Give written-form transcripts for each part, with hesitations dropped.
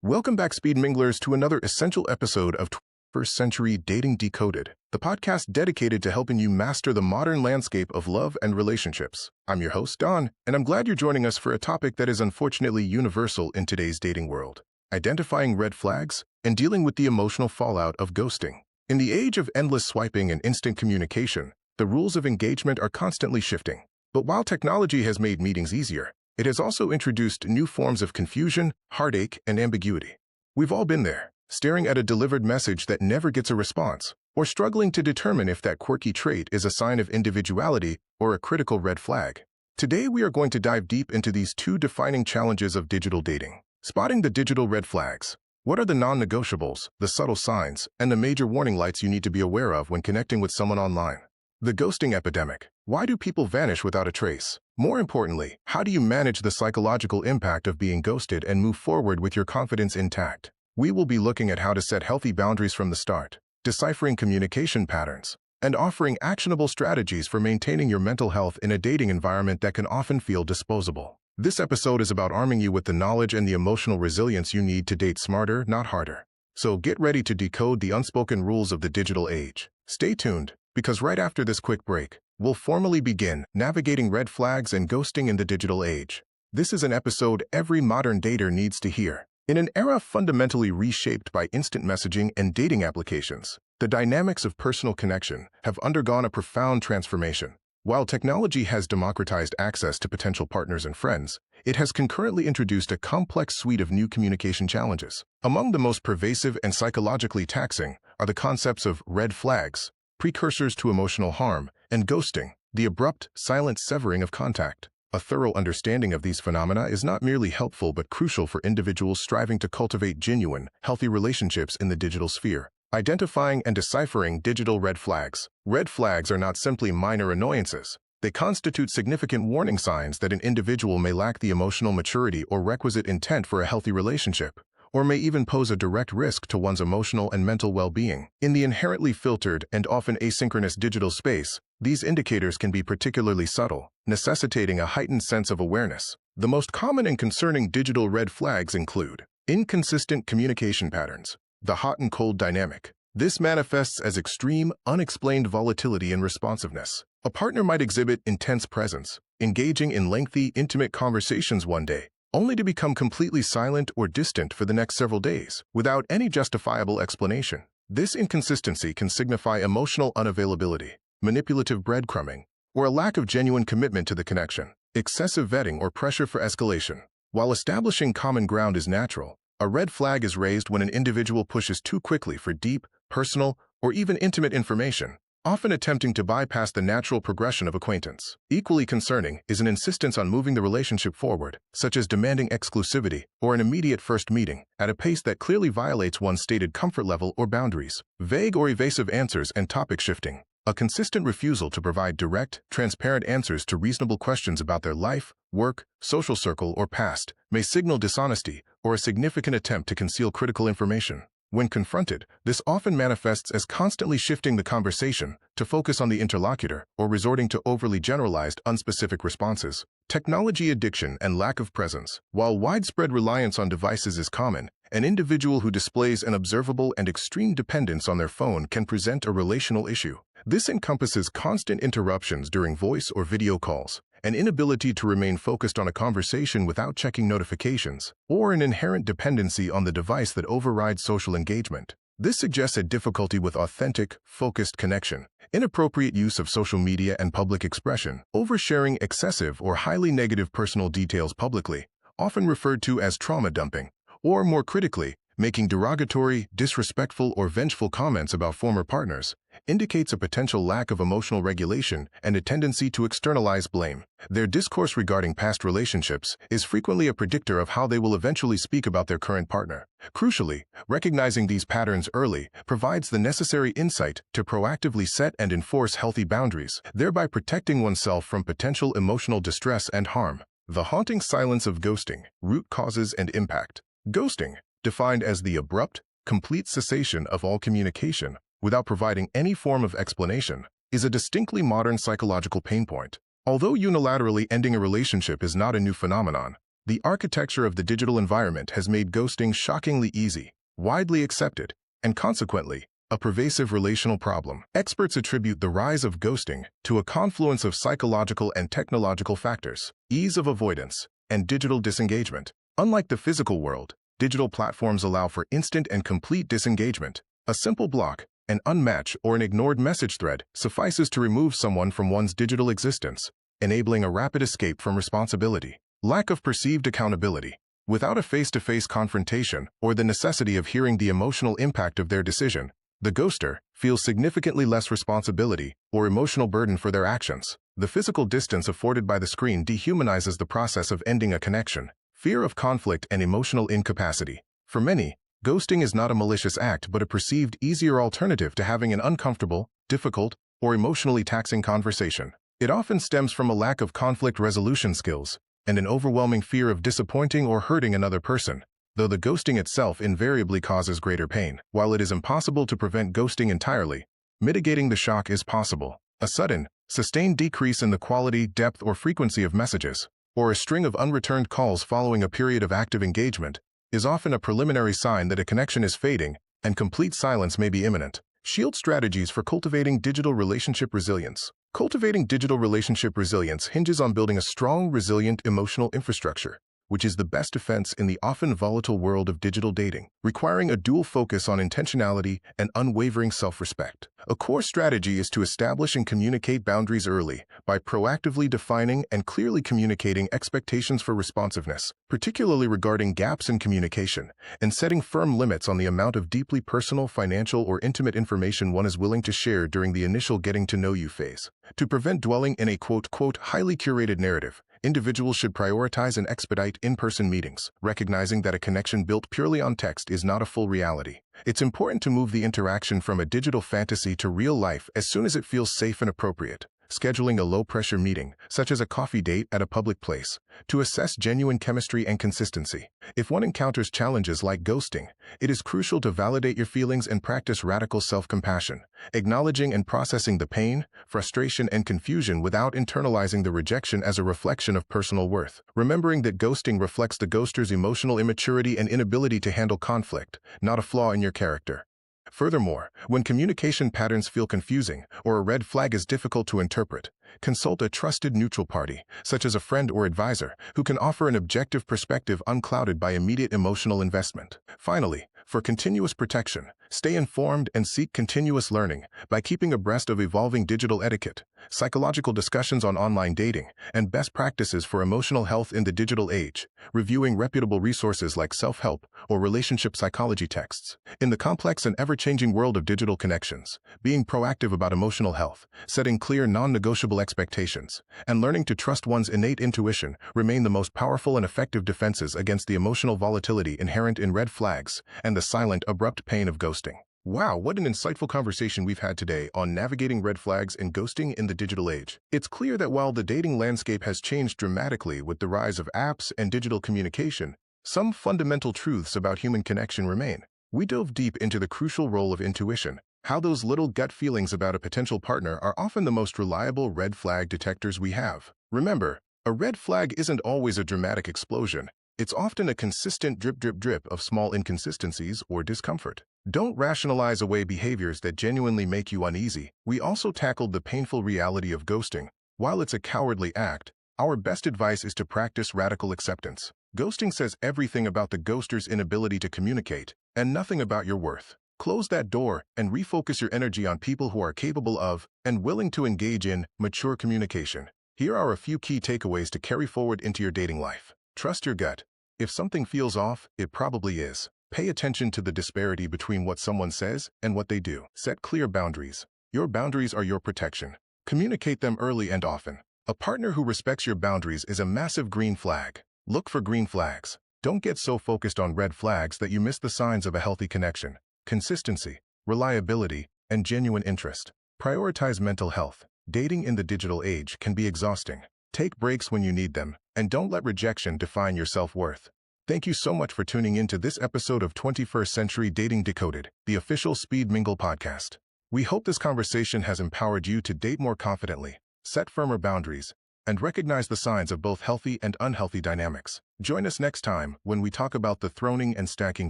Welcome back, Speed Minglers, to another essential episode of 21st Century Dating Decoded, the podcast dedicated to helping you master the modern landscape of love and relationships. I'm your host, Don, and I'm glad you're joining us for a topic that is unfortunately universal in today's dating world: identifying red flags and dealing with the emotional fallout of ghosting. In the age of endless swiping and instant communication, the rules of engagement are constantly shifting. But while technology has made meetings easier, it has also introduced new forms of confusion, heartache, and ambiguity. We've all been there, staring at a delivered message that never gets a response, or struggling to determine if that quirky trait is a sign of individuality or a critical red flag. Today, we are going to dive deep into these two defining challenges of digital dating: spotting the digital red flags. What are the non-negotiables, the subtle signs, and the major warning lights you need to be aware of when connecting with someone online? The ghosting epidemic. Why do people vanish without a trace? More importantly, how do you manage the psychological impact of being ghosted and move forward with your confidence intact? We will be looking at how to set healthy boundaries from the start, deciphering communication patterns, and offering actionable strategies for maintaining your mental health in a dating environment that can often feel disposable. This episode is about arming you with the knowledge and the emotional resilience you need to date smarter, not harder. So get ready to decode the unspoken rules of the digital age. Stay tuned, because right after this quick break, we'll formally begin navigating red flags and ghosting in the digital age. This is an episode every modern dater needs to hear. In an era fundamentally reshaped by instant messaging and dating applications, the dynamics of personal connection have undergone a profound transformation. While technology has democratized access to potential partners and friends, it has concurrently introduced a complex suite of new communication challenges. Among the most pervasive and psychologically taxing are the concepts of red flags, precursors to emotional harm, and ghosting, the abrupt, silent severing of contact. A thorough understanding of these phenomena is not merely helpful but crucial for individuals striving to cultivate genuine, healthy relationships in the digital sphere. Identifying and deciphering digital red flags. Red flags are not simply minor annoyances. They constitute significant warning signs that an individual may lack the emotional maturity or requisite intent for a healthy relationship, or may even pose a direct risk to one's emotional and mental well-being. In the inherently filtered and often asynchronous digital space, these indicators can be particularly subtle, necessitating a heightened sense of awareness. The most common and concerning digital red flags include inconsistent communication patterns. The hot and cold dynamic. This manifests as extreme, unexplained volatility in responsiveness. A partner might exhibit intense presence, engaging in lengthy, intimate conversations one day, only to become completely silent or distant for the next several days, without any justifiable explanation. This inconsistency can signify emotional unavailability, manipulative breadcrumbing, or a lack of genuine commitment to the connection. Excessive vetting or pressure for escalation. While establishing common ground is natural, a red flag is raised when an individual pushes too quickly for deep, personal, or even intimate information, often attempting to bypass the natural progression of acquaintance. Equally concerning is an insistence on moving the relationship forward, such as demanding exclusivity or an immediate first meeting, at a pace that clearly violates one's stated comfort level or boundaries. Vague or evasive answers and topic shifting. A consistent refusal to provide direct, transparent answers to reasonable questions about their life, work, social circle, or past may signal dishonesty or a significant attempt to conceal critical information. When confronted, this often manifests as constantly shifting the conversation to focus on the interlocutor or resorting to overly generalized, unspecific responses. Technology addiction and lack of presence. While widespread reliance on devices is common, an individual who displays an observable and extreme dependence on their phone can present a relational issue. This encompasses constant interruptions during voice or video calls, an inability to remain focused on a conversation without checking notifications, or an inherent dependency on the device that overrides social engagement. This suggests a difficulty with authentic, focused connection, inappropriate use of social media and public expression, oversharing excessive or highly negative personal details publicly, often referred to as trauma dumping, or more critically, making derogatory, disrespectful, or vengeful comments about former partners, indicates a potential lack of emotional regulation and a tendency to externalize blame. Their discourse regarding past relationships is frequently a predictor of how they will eventually speak about their current partner. Crucially, recognizing these patterns early provides the necessary insight to proactively set and enforce healthy boundaries, thereby protecting oneself from potential emotional distress and harm. The haunting silence of ghosting. Root causes and impact. Ghosting, defined as the abrupt, complete cessation of all communication without providing any form of explanation, is a distinctly modern psychological pain point. Although unilaterally ending a relationship is not a new phenomenon, The architecture of the digital environment has made ghosting shockingly easy, widely accepted, and consequently, a pervasive relational problem. Experts attribute the rise of ghosting to a confluence of psychological and technological factors, ease of avoidance, and digital disengagement. Unlike the physical world, digital platforms allow for instant and complete disengagement. A simple block, an unmatched or an ignored message thread suffices to remove someone from one's digital existence, enabling a rapid escape from responsibility. Lack of perceived accountability. Without a face-to-face confrontation or the necessity of hearing the emotional impact of their decision, the ghoster feels significantly less responsibility or emotional burden for their actions. The physical distance afforded by the screen dehumanizes the process of ending a connection. Fear of conflict and emotional incapacity. For many, ghosting is not a malicious act but a perceived easier alternative to having an uncomfortable, difficult, or emotionally taxing conversation. It often stems from a lack of conflict resolution skills and an overwhelming fear of disappointing or hurting another person, though the ghosting itself invariably causes greater pain. While it is impossible to prevent ghosting entirely, mitigating the shock is possible. A sudden, sustained decrease in the quality, depth, or frequency of messages, or a string of unreturned calls following a period of active engagement, is often a preliminary sign that a connection is fading and complete silence may be imminent. Shield strategies for cultivating digital relationship resilience. Cultivating digital relationship resilience hinges on building a strong, resilient emotional infrastructure, which is the best defense in the often volatile world of digital dating, requiring a dual focus on intentionality and unwavering self-respect. A core strategy is to establish and communicate boundaries early by proactively defining and clearly communicating expectations for responsiveness, particularly regarding gaps in communication, and setting firm limits on the amount of deeply personal, financial, or intimate information one is willing to share during the initial getting-to-know-you phase. To prevent dwelling in a quote-unquote highly curated narrative, individuals should prioritize and expedite in-person meetings, recognizing that a connection built purely on text is not a full reality. It's important to move the interaction from a digital fantasy to real life as soon as it feels safe and appropriate. Scheduling a low-pressure meeting, such as a coffee date at a public place, to assess genuine chemistry and consistency. If one encounters challenges like ghosting, it is crucial to validate your feelings and practice radical self-compassion, acknowledging and processing the pain, frustration, and confusion without internalizing the rejection as a reflection of personal worth. Remembering that ghosting reflects the ghoster's emotional immaturity and inability to handle conflict, not a flaw in your character. Furthermore, when communication patterns feel confusing or a red flag is difficult to interpret, consult a trusted neutral party, such as a friend or advisor, who can offer an objective perspective unclouded by immediate emotional investment. Finally, for continuous protection, stay informed and seek continuous learning by keeping abreast of evolving digital etiquette, psychological discussions on online dating, and best practices for emotional health in the digital age, reviewing reputable resources like self-help or relationship psychology texts. In the complex and ever-changing world of digital connections, being proactive about emotional health, setting clear non-negotiable expectations, and learning to trust one's innate intuition remain the most powerful and effective defenses against the emotional volatility inherent in red flags and the silent, abrupt pain of ghosting. Wow, what an insightful conversation we've had today on navigating red flags and ghosting in the digital age. It's clear that while the dating landscape has changed dramatically with the rise of apps and digital communication, some fundamental truths about human connection remain. We dove deep into the crucial role of intuition, how those little gut feelings about a potential partner are often the most reliable red flag detectors we have. Remember, a red flag isn't always a dramatic explosion. It's often a consistent drip of small inconsistencies or discomfort. Don't rationalize away behaviors that genuinely make you uneasy. We also tackled the painful reality of ghosting. While it's a cowardly act, our best advice is to practice radical acceptance. Ghosting says everything about the ghoster's inability to communicate, and nothing about your worth. Close that door and refocus your energy on people who are capable of and willing to engage in mature communication. Here are a few key takeaways to carry forward into your dating life. Trust your gut. If something feels off, it probably is. Pay attention to the disparity between what someone says and what they do. Set clear boundaries. Your boundaries are your protection. Communicate them early and often. A partner who respects your boundaries is a massive green flag. Look for green flags. Don't get so focused on red flags that you miss the signs of a healthy connection. Consistency, reliability, and genuine interest. Prioritize mental health. Dating in the digital age can be exhausting. Take breaks when you need them, and don't let rejection define your self-worth. Thank you so much for tuning into this episode of 21st Century Dating Decoded, the official Speed Mingle podcast. We hope this conversation has empowered you to date more confidently, set firmer boundaries, and recognize the signs of both healthy and unhealthy dynamics. Join us next time when we talk about the throning and stacking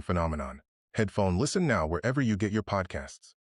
phenomenon. Headphone Listen now wherever you get your podcasts.